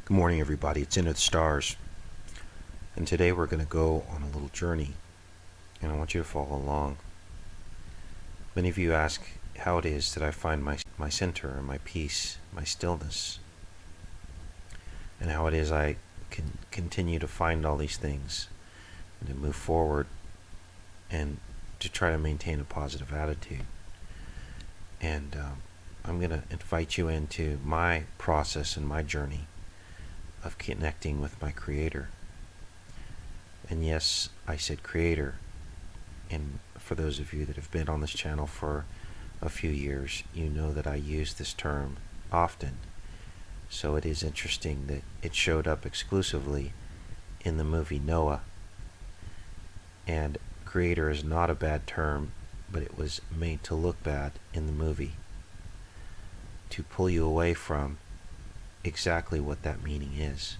Good morning, everybody. It's Into the Stars. And today we're going to go on a little journey, and I want you to follow along. Many of you ask how it is that I find my center and my peace, my stillness, and how it is I can continue to find all these things and to move forward and to try to maintain a positive attitude. And I'm going to invite you into my process and my journey of connecting with my Creator. And yes, I said Creator. And for those of you that have been on this channel for a few years, you know that I use this term often. So it is interesting that it showed up exclusively in the movie Noah. And Creator is not a bad term, but it was made to look bad in the movie, to pull you away from exactly what that meaning is.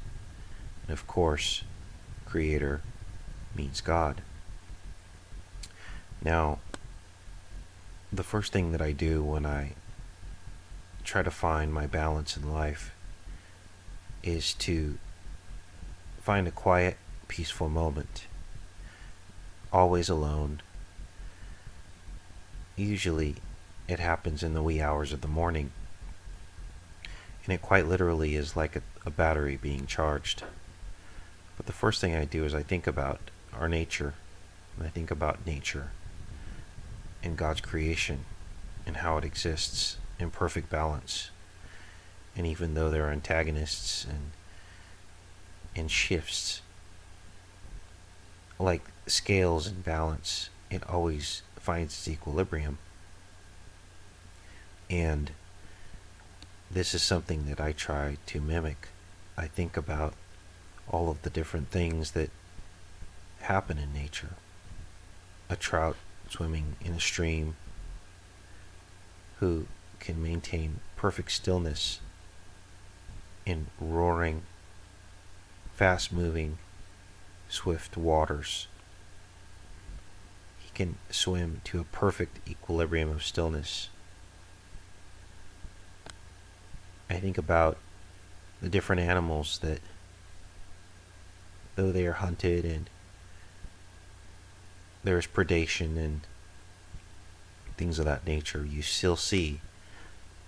And of course, Creator means God. Now, the first thing that I do when I try to find my balance in life is to find a quiet, peaceful moment, always alone. Usually it happens in the wee hours of the morning, and it quite literally is like a battery being charged. But the first thing I do is I think about our nature, and I think about nature and God's creation and how it exists in perfect balance. And even though there are antagonists and shifts, like scales in balance, it always finds its equilibrium. And this is something that I try to mimic. I think about all of the different things that happen in nature. A trout swimming in a stream who can maintain perfect stillness in roaring, fast-moving, swift waters. He can swim to a perfect equilibrium of stillness. I think about the different animals that, though they are hunted and there is predation and things of that nature, you still see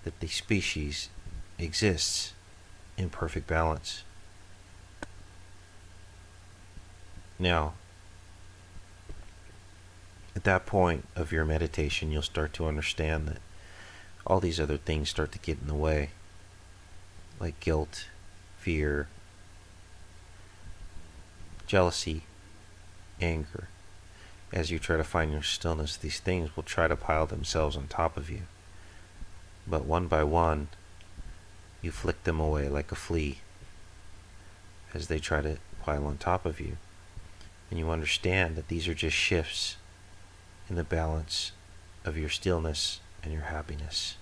that the species exists in perfect balance. Now, at that point of your meditation, you'll start to understand that all these other things start to get in the way, like guilt, fear, jealousy, anger. As you try to find your stillness, these things will try to pile themselves on top of you. But one by one, you flick them away like a flea as they try to pile on top of you. And you understand that these are just shifts in the balance of your stillness and your happiness.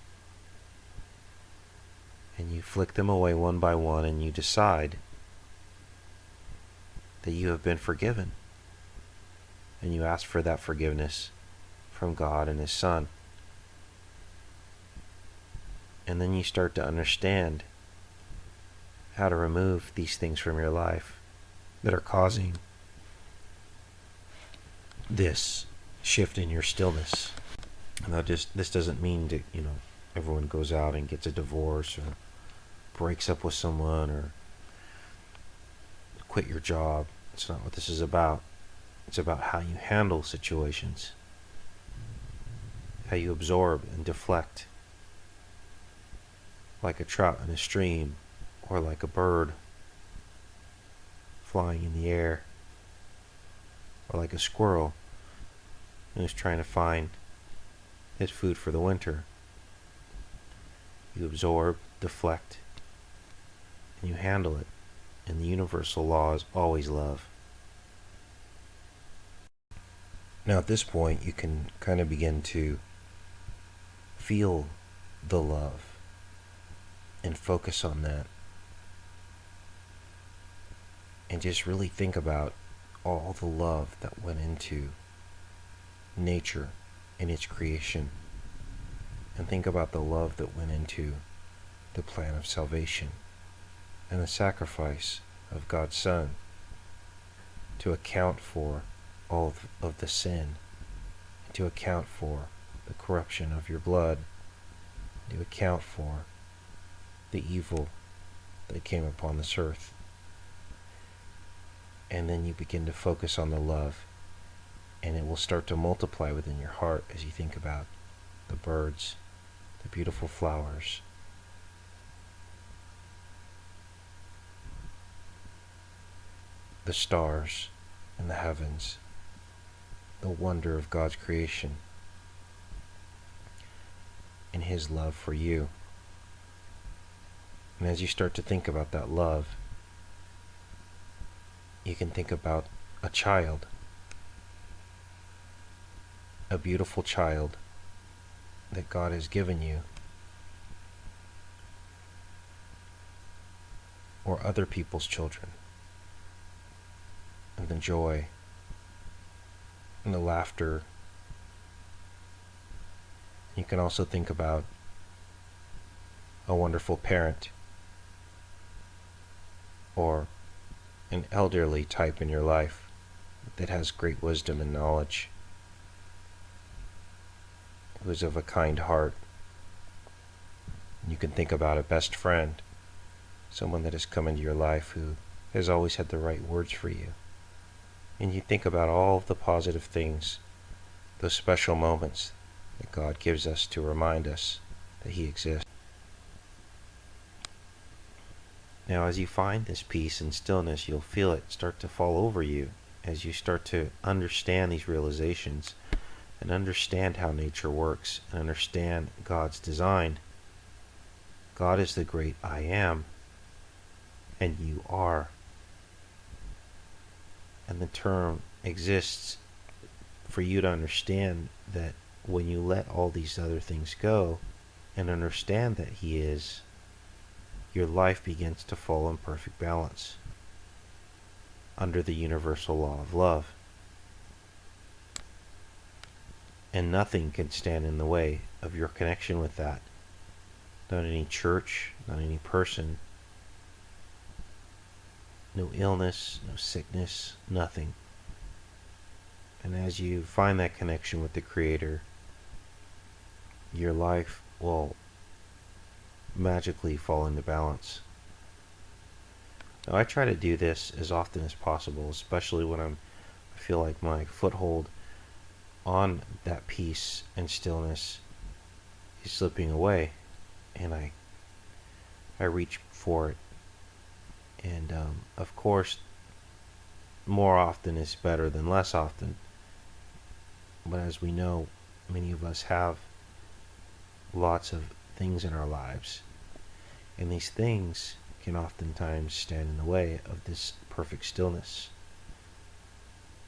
And you flick them away one by one, and you decide that you have been forgiven. And you ask for that forgiveness from God and His Son. And then you start to understand how to remove these things from your life that are causing this shift in your stillness. Now, this doesn't mean that, everyone goes out and gets a divorce or breaks up with someone or quit your job. It's not what this is about. It's about how you handle situations, how you absorb and deflect, like a trout in a stream, or like a bird flying in the air, or like a squirrel who's trying to find his food for the winter. You absorb, deflect, and you handle it. And the universal law is always love. Now at this point, you can kind of begin to feel the love and focus on that. And just really think about all the love that went into nature and its creation. And think about the love that went into the plan of salvation. and the sacrifice of God's Son to account for all of the sin, to account for the corruption of your blood, to account for the evil that came upon this earth. And then you begin to focus on the love, and it will start to multiply within your heart as you think about the birds, the beautiful flowers, the stars and the heavens, the wonder of God's creation, and His love for you. And as you start to think about that love, you can think about a child, a beautiful child that God has given you, or other people's children, and the joy and the laughter. You can also think about a wonderful parent or an elderly type in your life that has great wisdom and knowledge, who is of a kind heart. You can think about a best friend, someone that has come into your life who has always had the right words for you. And you think about all of the positive things, those special moments that God gives us to remind us that He exists. Now, as you find this peace and stillness, you'll feel it start to fall over you as you start to understand these realizations and understand how nature works and understand God's design. God is the great I am, and you are. And the term exists for you to understand that when you let all these other things go and understand that He is, your life begins to fall in perfect balance under the universal law of love. And nothing can stand in the way of your connection with that. Not any church, not any person, no illness, no sickness, nothing. And as you find that connection with the Creator, your life will magically fall into balance. Now, I try to do this as often as possible, especially when I feel like my foothold on that peace and stillness is slipping away, and I reach for it. And of course, more often is better than less often. But as we know, many of us have lots of things in our lives, and these things can oftentimes stand in the way of this perfect stillness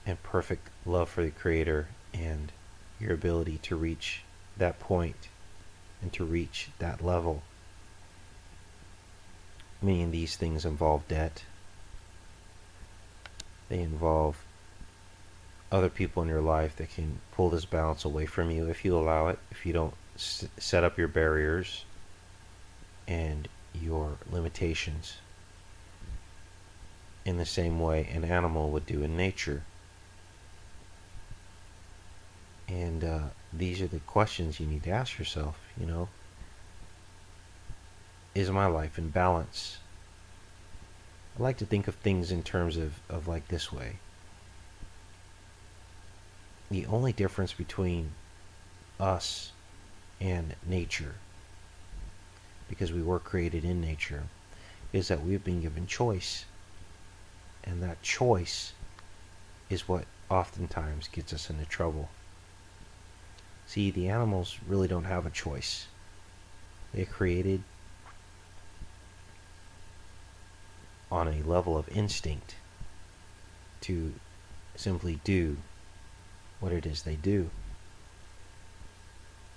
and perfect love for the Creator and your ability to reach that point and to reach that level. Many of these things involve debt. They involve other people in your life that can pull this balance away from you if you allow it, if you don't set up your barriers and your limitations in the same way an animal would do in nature. And these are the questions you need to ask yourself, Is my life in balance? I like to think of things in terms of like this way. The only difference between us and nature, because we were created in nature, is that we've been given choice. And that choice is what oftentimes gets us into trouble. See, the animals really don't have a choice. They're created on a level of instinct to simply do what it is they do.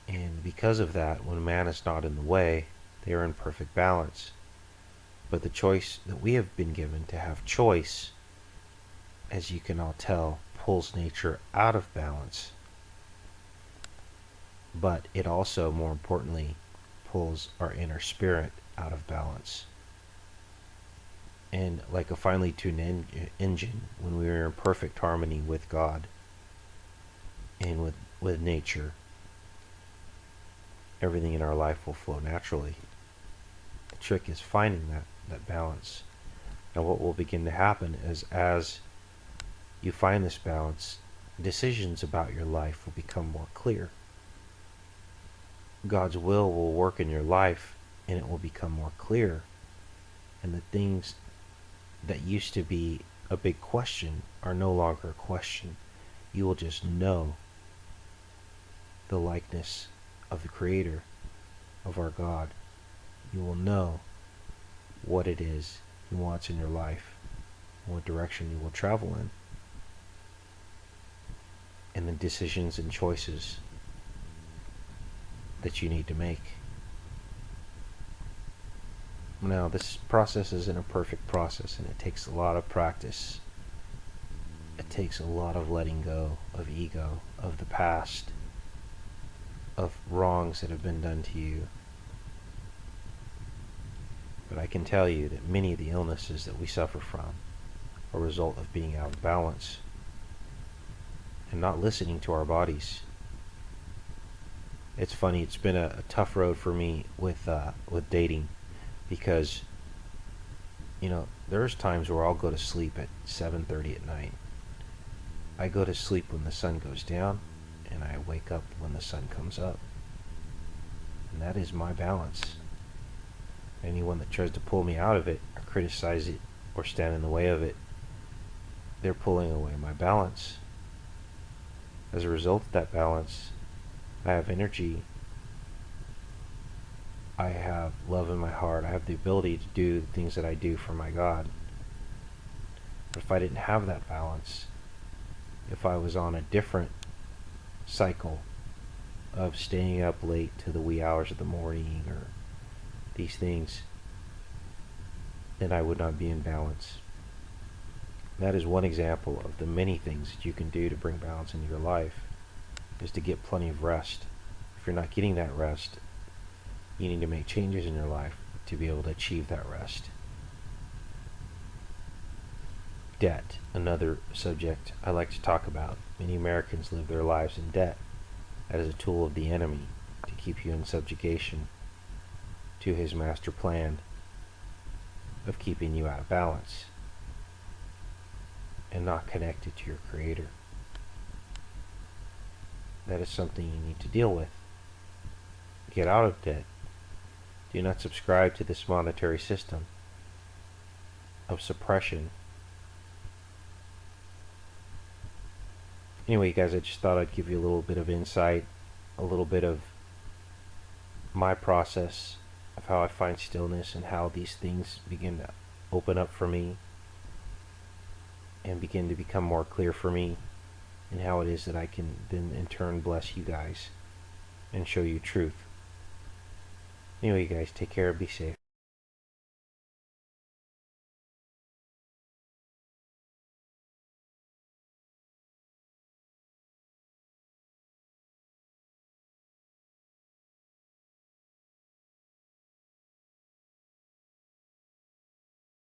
And because of that, when man is not in the way, they are in perfect balance. But the choice that we have been given to have choice, as you can all tell, pulls nature out of balance. But it also, more importantly, pulls our inner spirit out of balance. and like a finely tuned engine, when we are in perfect harmony with God and with nature, everything in our life will flow naturally. The trick is finding that balance. And what will begin to happen is, as you find this balance, decisions about your life will become more clear. God's will work in your life, and it will become more clear. And the things that used to be a big question are no longer a question. You will just know the likeness of the Creator, of our God. You will know what it is He wants in your life, and what direction you will travel in, and the decisions and choices that you need to make. Now, this process isn't a perfect process, and it takes a lot of practice. It takes a lot of letting go of ego, of the past, of wrongs that have been done to you. But I can tell you that many of the illnesses that we suffer from are a result of being out of balance and not listening to our bodies. It's funny, it's been a tough road for me with dating, because there's times where I'll go to sleep at 7:30 at night. I go to sleep when the sun goes down, and I wake up when the sun comes up. And that is my balance. Anyone that tries to pull me out of it, or criticize it, or stand in the way of it, they're pulling away my balance. As a result of that balance, I have energy, I have love in my heart, I have the ability to do the things that I do for my God. But if I didn't have that balance, if I was on a different cycle of staying up late to the wee hours of the morning, or these things, then I would not be in balance. That is one example of the many things that you can do to bring balance into your life, is to get plenty of rest. If you're not getting that rest, you need to make changes in your life to be able to achieve that rest. Debt, another subject I like to talk about. Many Americans live their lives in debt. That is a tool of the enemy to keep you in subjugation to his master plan of keeping you out of balance and not connected to your Creator. That is something you need to deal with. Get out of debt. Do not subscribe to this monetary system of suppression. Anyway, guys, I just thought I'd give you a little bit of insight, a little bit of my process of how I find stillness, and how these things begin to open up for me and begin to become more clear for me, and how it is that I can then in turn bless you guys and show you truth. Anyway, you guys, take care and be safe.